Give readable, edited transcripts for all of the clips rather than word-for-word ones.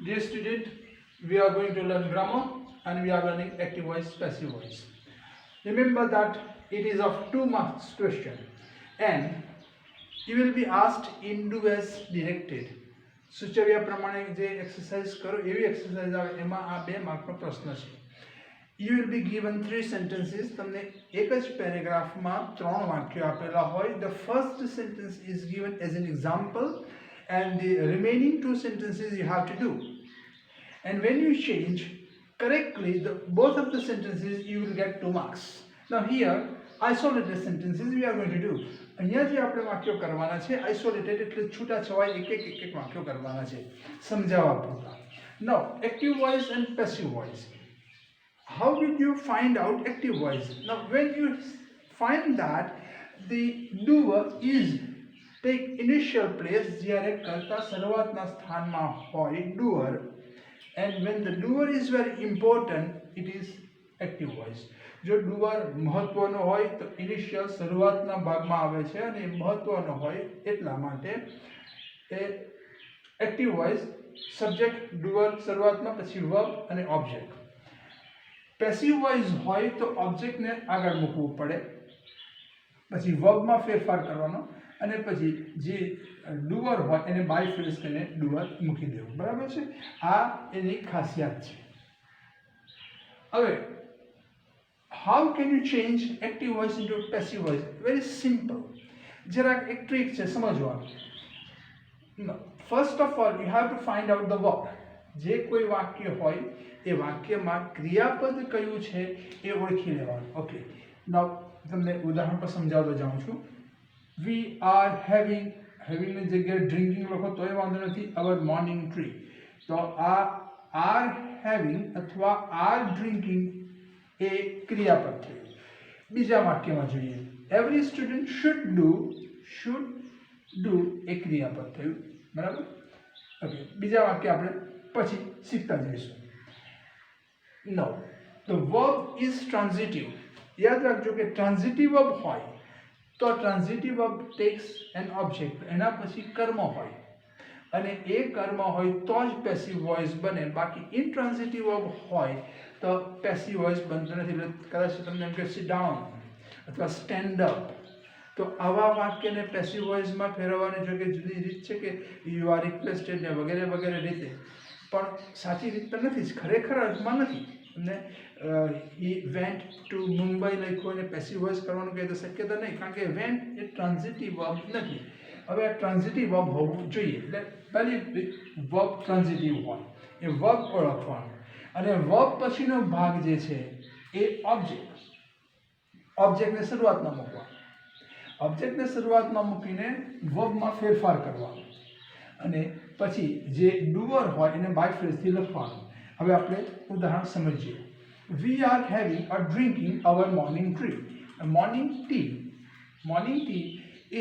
Dear student, we are going to learn grammar and we are learning active voice, passive voice. Remember that it is of 2 marks question and you will be asked in do as directed. સૂચવ્યા પ્રમાણે જે exercise કરો એવી exercise આવે એમાં આ 2 માર્કનો પ્રશ્ન છે. You will be given 3 sentences. તમને એક જ પેરેગ્રાફમાં 3 વાક્યો આપેલા હોય. The first sentence is given as an example and the remaining 2 sentences you have to do. And when you change correctly both of the sentences, you will get 2 marks. Now here isolated sentences we are going to do. અહીંયા જે આપણે વાક્યો કરવાના છે isolated એટલે છૂટા છવાય એક વાક્યો કરવાના છે સમજાવવા પૂરતા. Now active voice and passive voice. How did you find out active voice? Now when you find that the doer is take initial place જ્યારે કર્તા શરૂઆતના સ્થાનમાં હોય doer, and when the doer is very important, it is active voice. જો doer મહત્વનો હોય તો initial શરૂઆતના ભાગમાં આવે છે અને મહત્વનો હોય એટલા માટે એ એક્ટિવ વોઇસ સબ્જેક્ટ doer શરૂઆતમાં પછી વર્બ અને ઓબ્જેક્ટ. પેસિવ વોઇસ હોય તો ઓબ્જેક્ટને આગળ મૂકવું પડે, પછી વર્બમાં ફેરફાર કરવાનો અને પછી જે ડુઅર હોય એને બાય ફ્રેઝ કરીને ડુઅર મૂકી દેવું. બરાબર છે? આ એની ખાસિયત છે. હવે how can you change active voice into passive voice? Very simple. જરા એક ટ્રીક છે સમજવાનું. First of all you have to find out the verb. જે કોઈ વાક્ય હોય એ વાક્યમાં ક્રિયાપદ કયું છે એ ઓળખી લેવાનું. ઓકે, નાઉ તમને ઉદાહરણ પર સમજાવતો જાઉં છું. We are having ની જગ્યાએ ડ્રિંકિંગ લખો તોય વાંધો નથી. our morning tree. તો આ are having અથવા are drinking એ ક્રિયાપદ થયું. બીજા વાક્યમાં જોઈએ. every student should do એ ક્રિયાપદ થયું. બરાબર? ઓકે, બીજા વાક્ય આપણે પછી શીખતા જઈશું. Now the verb is transitive. યાદ રાખજો કે ટ્રાન્ઝિટિવ વર્બ હોય તો transitive verb tax N object, એના પછી કર્મ હોય અને એ કર્મ હોય તો જ પેસિવ વોઇસ બને. બાકી ઇનટ્રાન્ઝિટિવ વર્બ હોય તો પેસિવ વોઇસ બનતો નથી. એટલે કદાચ તમને એમ કે સિટ ડાઉન અથવા સ્ટેન્ડ અપ, તો આવા વાક્યને પેસિવ વોઇસમાં ફેરવવાની જો કે જુદી રીત છે કે યુ આર રિક્વેસ્ટેડ ને વગેરે વગેરે રીતે, પણ સાચી રીત તો નથી જ, ખરેખર અર્થમાં નથી. અને he went to મુંબઈ લખ્યું અને પેસિવ વોઇસ કરવાનું કહે તો શક્યતા નહીં, કારણ કે વેન્ટ એ ટ્રાન્ઝિટિવ વર્બ નથી. હવે આ ટ્રાન્ઝિટિવ વર્બ હોવું જોઈએ. એટલે પહેલી વર્બ ટ્રાન્ઝિટિવ હોય એ વર્બ ઓળખવાનું અને વર્બ પછીનો ભાગ જે છે એ ઓબ્જેક્ટને શરૂઆતમાં મૂકવાનું. ઓબ્જેક્ટને શરૂઆતમાં મૂકીને વર્બમાં ફેરફાર કરવાનો અને પછી જે ડુઅર હોય એને બાય ફ્રેઝથી લખવાનું. હવે આપણે ઉદાહરણ સમજીએ. We are having a drinking our morning tea. Morning tea એ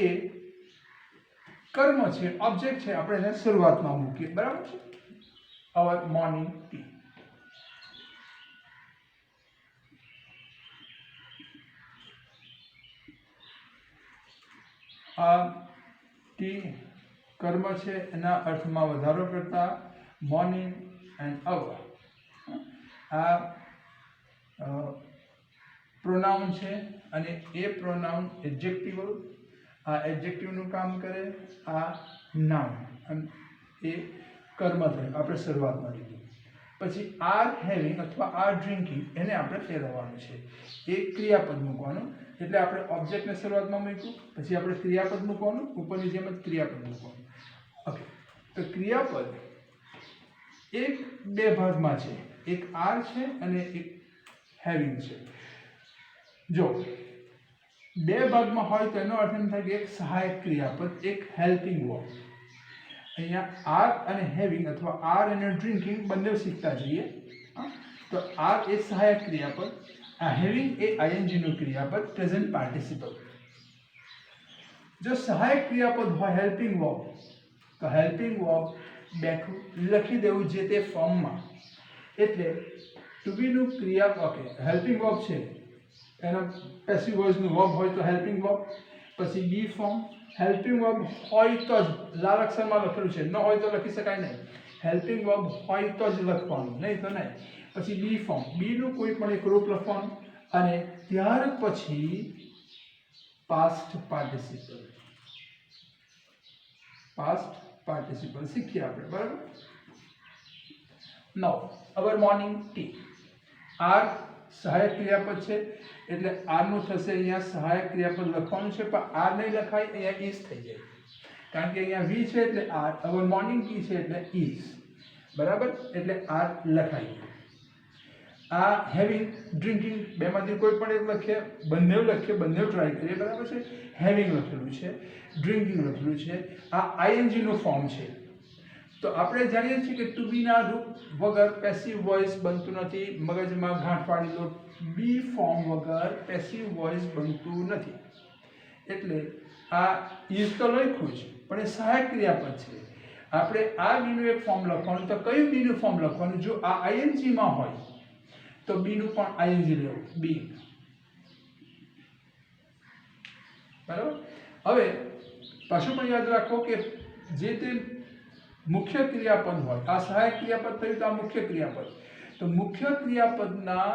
કર્મ છે, ઓબ્જેક્ટ છે, આપણે એને શરૂઆતમાં મૂકીએ. બરાબર છે? our morning tea. આ ટી કર્મ છે, એના અર્થમાં વધારો કરતા મોર્નિંગ એન્ડ અવર. આ પ્રોનાઉન છે અને એ પ્રોનાઉન એડજેક્ટિવ, આ એડજેક્ટિવનું કામ કરે, આ નાઉન અને એ કર્મ થયું આપણે શરૂઆતમાં લીધું. પછી આર હેવિંગ અથવા આર ડ્રિંકિંગ એને આપણે ફેરવવાનું છે, એ ક્રિયાપદ મૂકવાનું. એટલે આપણે ઓબ્જેક્ટને શરૂઆતમાં મૂક્યું, પછી આપણે ક્રિયાપદ મૂકવાનું, ઉપરની જેમ જ ક્રિયાપદ મૂકવાનું. ઓકે, તો ક્રિયાપદ એક બે ભાગમાં છે, એક આર છે અને એક હેવિંગ છે. જો બે ભાગમાં હોય તો એનો અર્થ એમ થાય કે એક સહાયક ક્રિયાપદ, એક હેલ્પિંગ વર્બ. અહીંયા આર અને હેવિંગ અથવા આર અને ડ્રિંકિંગ બંને શીખતા જઈએ. તો આર એ સહાયક ક્રિયાપદ, આ હેવિંગ એ આઈએનજીનું ક્રિયાપદ, પ્રેઝન્ટ પાર્ટિસિપલ. જો સહાયક ક્રિયાપદ હોય હેલ્પિંગ વર્બ, તો હેલ્પિંગ વર્બ બેઠું લખી દેવું જે તે ફોર્મમાં. એટલે ટુ બીનું ક્રિયા, ઓકે, હેલ્પિંગ વર્બ છે એનો પેસિવ વોઇસનું વર્બ હોય તો હેલ્પિંગ વર્બ, પછી બી ફોર્મ, હેલ્પિંગ વર્બ હોય તો જ લાલ અક્ષરમાં લખેલું છે, ન હોય તો લખી શકાય નહીં. હેલ્પિંગ વર્બ હોય તો જ લખવાનું, નહીં તો નહીં. પછી બી ફોર્મ, બી નું કોઈ પણ એક રૂપ લખવાનું અને ત્યાર પછી પાસ્ટ પાર્ટિસિપલ. પાસ્ટ પાર્ટિસિપલ શીખ્યા આપણે, બરાબર. નાઉ અવર મોર્નિંગ ટી. આર સહાયક ક્રિયાપદ છે એટલે આર નું થશે અહીંયા સહાયક ક્રિયાપદ લખવાનું છે, પણ આર નહીં લખાય, અહીંયા ઇઝ થઈ જાય, કારણ કે અહીંયા વી છે એટલે આર. અવર મોર્નિંગ ટી છે એટલે ઇઝ, બરાબર, એટલે આર લખાય. આ હેવિંગ, ડ્રિંકિંગ બેમાંથી કોઈ પણ એક લખીએ, બંને લખીએ, બંને ટ્રાય કરીએ, બરાબર છે. હેવિંગ લખેલું છે, ડ્રિંકિંગ લખેલું છે. આ આઈએનજી નું ફોર્મ છે. તો આપણે જાણીએ છીએ કે ટુ બી ના રૂપ વગર પેસિવ વોઇસ બનતું નથી. મગજમાં ગાંઠ પાડી લો, બી ફોર્મ વગર પેસિવ વોઇસ બનતું નથી. એટલે આ ઇઝ તો લખ્યું છે પણ એ સહાયક ક્રિયાપદ છે. આપણે આ બી નું એક ફોર્મ લખવાનું, તો કયું બી નું ફોર્મ લખવાનું? જો આ આઈએનજી માં હોય તો બી નું પણ આઈએનજી લેવું, બી, બરાબર. હવે પાછું પણ યાદ રાખો કે જે તે મુખ્ય ક્રિયાપદ હોય, આ સહાયક ક્રિયાપદ થયું તો આ મુખ્ય ક્રિયાપદ, તો મુખ્ય ક્રિયાપદના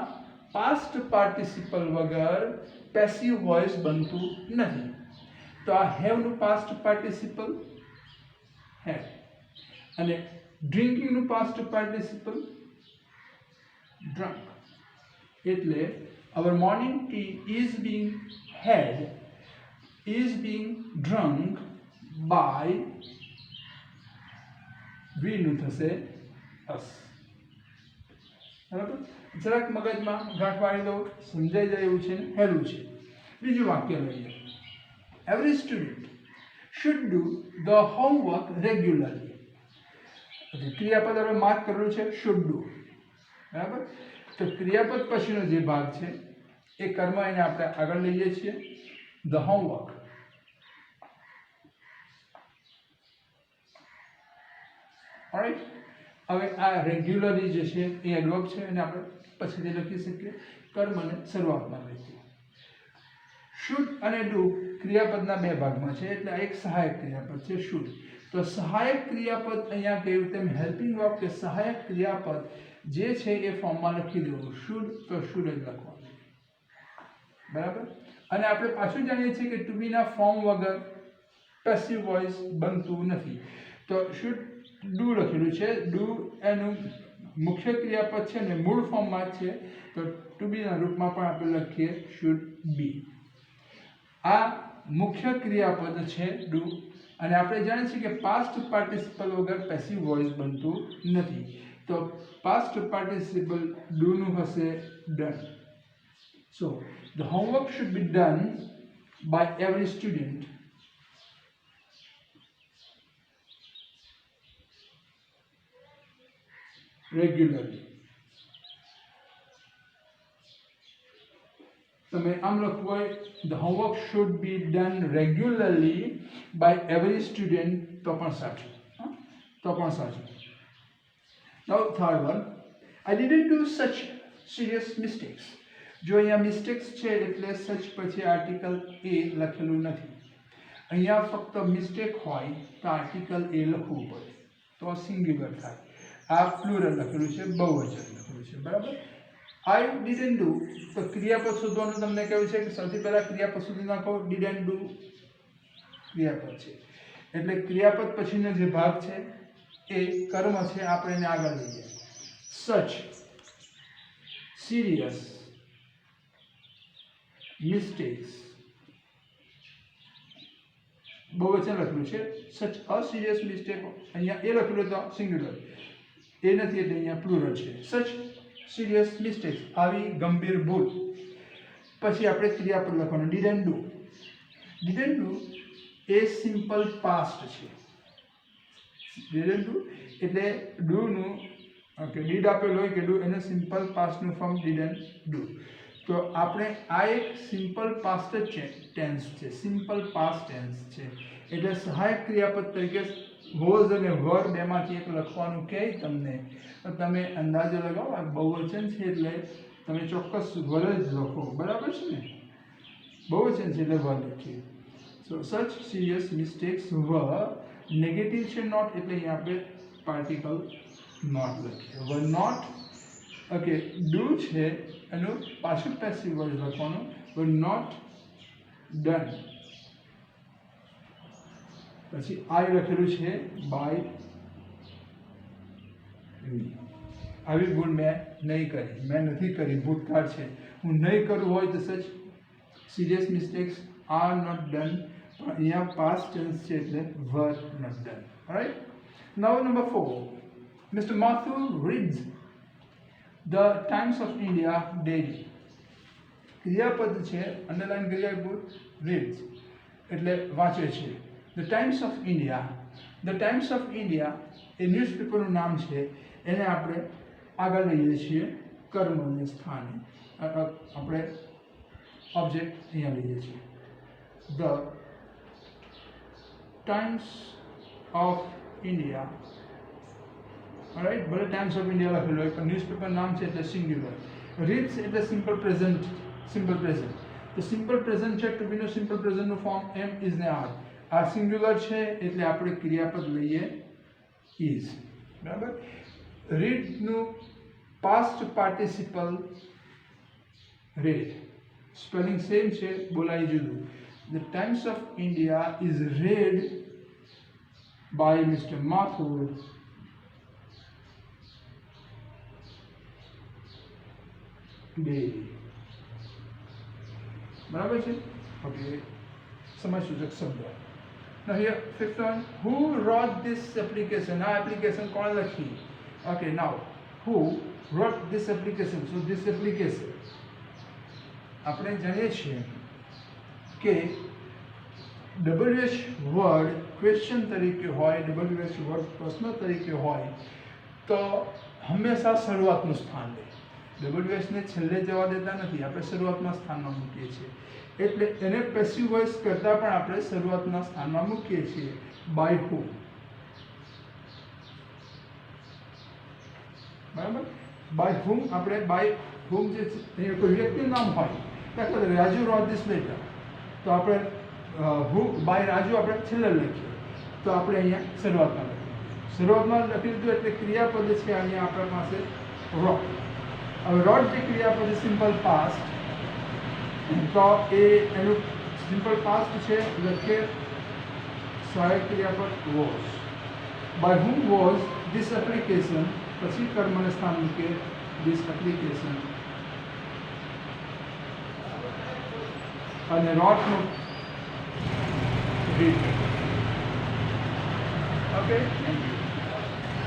પાસ્ટ પાર્ટિસિપલ વગર પેસિવ વોઇસ બનતું નથી. તો આ હેવ નું પાસ્ટ પાર્ટિસિપલ હેવ, અને ડ્રિંકિંગ નું પાસ્ટ પાર્ટિસિપલ drunk. એટલે our morning tea is being had, is being drunk by, we નું થશે us, બરાબર. જરાક મગજમાં ગાંઠ વાળી દો, સમજાઈ જાય એવું છે ને, હેલું છે. બીજું વાક્ય લઈએ. Every student should do the homework regularly. ક્રિયાપદ આપણે માર્ક કરેલું છે should do, બરાબર. તો ક્રિયાપદ પછીનો જે ભાગ છે એ કર્મ એને આપણે આગળ લઈએ છીએ, ધ હોમવર્ક. ઓલરાઈટ. હવે આ રેગ્યુલરલી જે છે એ એડવર્બ છે અને આપણે પછીથી લખી શકીએ કર્મને શરૂઆતમાં લઈએ. શુડ અને ડુ ક્રિયાપદના બે ભાગમાં છે એટલે આ એક સહાયક ક્રિયાપદ છે શુડ. તો સહાયક ક્રિયાપદ અહીંયા કહ્યું તેમ હેલ્પિંગ વર્બ કે સહાયક ક્રિયાપદ જે છે એ ફોર્મમાં લખી દેવું, શુડ તો શુડ જ લખવાનું, બરાબર. અને આપણે પાછું જાણીએ છીએ કે ટુ બી ના ફોર્મ વગર પેસિવ વોઇસ બનતું નથી. તો શુડ ડુ લખેલું છે, ડુ એનું મુખ્ય ક્રિયાપદ છે ને મૂળ ફોર્મમાં જ છે, તો ટુ બી ના રૂપમાં પણ આપણે લખીએ શુડ બી. આ મુખ્ય ક્રિયાપદ છે ડુ, અને આપણે જાણીએ છીએ કે પાસ્ટ પાર્ટિસિપલ વગર પેસિવ વોઇસ બનતું નથી. તો પાસ્ટ પાર્ટિસિપલ ડુ નું હશે done. So the homework should be done by every student regularly. તમે આમ લખવું હોય, the homework should be done regularly by every student, તો પણ સાચું, તો પણ સાચું. Now third one, I didn't do such serious mistakes. જો અહીંયા મિસ્ટેક્સ છે એટલે સચ પછી આર્ટિકલ એ લખેલું નથી. અહીંયા ફક્ત મિસ્ટેક હોય તો આર્ટિકલ એ લખવું પડે તો સિંગ્યુલર થાય. આ પ્લુરલ લખેલું છે, બહુવચન લખેલું છે, બરાબર. I didn't do, તો ક્રિયાપદ શોધવાનું તમને કહ્યું છે કે સૌથી પહેલા ક્રિયાપદ શોધી નાખો. didn't do ક્રિયાપદ છે એટલે ક્રિયાપદ પછીનો જે ભાગ છે એ કર્મ છે, આપણે એને આગળ લઈએ. such serious mistakes, બહુવચન લખેલું છે. such a serious mistake, અહીંયા એ લખેલું તો સિંગ્યુલર, એ નથી એટલે અહીંયા પ્લુરલ છે. such serious mistakes, આવી ગંભીર ભૂલ. પછી આપણે ક્રિયાપદ લખવાનું didn't do. didn't do એ સિમ્પલ પાસ્ટ છે. didn't do એટલે do નું ઓકે ડીડ આપેલું હોય કે ડુ, એને સિમ્પલ પાસ્ટનું ફોર્મ didn't do. તો આપણે આ એક સિમ્પલ પાસ્ટ ટેન્સ છે, સિમ્પલ પાસ્ટ ટેન્સ છે એટલે સહાયક ક્રિયાપદ તરીકે વોઝ અને વર બેમાંથી એક લખવાનું કહે તમને, તો તમે અંદાજો લગાવો. આ બહુવચન છે એટલે તમે ચોક્કસ વર જ લખો, બરાબર છે ને. બહુવચન છે એટલે વર લખીએ. So such serious mistakes were negative છે not એટલે અહીંયા આપણે પાર્ટિકલ not લખીએ were not ઓકે do છે એનું પાછું પેસિવ વોઇસ લખવાનું were not done પછી I લખેલું છે by me આવી ભૂલ મેં નહીં કરી મેં નથી કરી ભૂતકાળ છે હું નહીં કરું હોય તો સચ serious mistakes are not done પણ અહીંયા past tense છે એટલે were not done. Alright, now number 4, Mr. Mathur reads the Times of India daily. ક્રિયાપદ છે અંડરલાઈન ક્રિયાપદ reads એટલે વાંચે છે. The Times of India, the Times of India એ ન્યૂઝપેપરનું નામ છે એને આપણે આગળ લઈએ છીએ કર્મને સ્થાને આપણે ઓબ્જેક્ટ અહીંયા લઈએ છીએ. The Times of India, alright, ભલે ટાઈમ્સ ઓફ ઇન્ડિયા લખેલું હોય પણ ન્યૂઝપેપર નામ છે એટલે સિંગ્યુલર. રીડ્સ એટલે સિમ્પલ પ્રેઝન્ટ તો સિમ્પલ પ્રેઝન્ટ છે ટુ બીનું સિમ્પલ પ્રેઝન્ટનું ફોર્મ એમ ઇઝ ને આર. આ સિંગ્યુલર છે એટલે આપણે ક્રિયાપદ લઈએ ઇઝ. બરાબર. રીડનું past participle read, spelling same છે બોલાય જુદું. The Times of India is read by Mr. Mathur daily. બરાબર છે? Okay. સમયસૂચક શબ્દ. Now here fifth one, who wrote this application? આ application કોણ લખી? Okay, now who wrote this application? So this application આપણે જાણીએ છીએ કે WH વર્ડ ક્વેશ્ચન તરીકે હોય, WH વર્ડ પ્રશ્ન તરીકે હોય તો હંમેશા શરૂઆતનું સ્થાન લે. WH ને છેલ્લે જવા દેતા નથી, આપણે શરૂઆતના સ્થાનમાં મૂકીએ છીએ. એટલે એને પેસિવ વોઇસ કરતાં પણ આપણે શરૂઆતના સ્થાનમાં મૂકીએ છીએ. બાય હુ. બરાબર. બાય હુમ આપણે બાય હુમ જે કોઈ વ્યક્તિનું નામ હોય રાજુ રોટ ધીસ લેટર તો આપણે હુ બાય રાજુ આપણે છેલ્લે લખીએ તો આપણે અહીંયા શરૂઆતમાં લખીએ. શરૂઆતમાં લખી દીધું એટલે ક્રિયાપદ છે અહીંયા આપણા પાસે રોટ. હવે રોટ જે ક્રિયાપદ છે સિમ્પલ પાસ્ટ તો એ એનું સિમ્પલ પાસ્ટ છે લખીએ સહાયક ક્રિયાપદ was. By whom was this application પછી કર્મને સ્થાન મૂકીએ ધીસ એપ્લિકેશન અને રોટનું રીડ. ઓકે.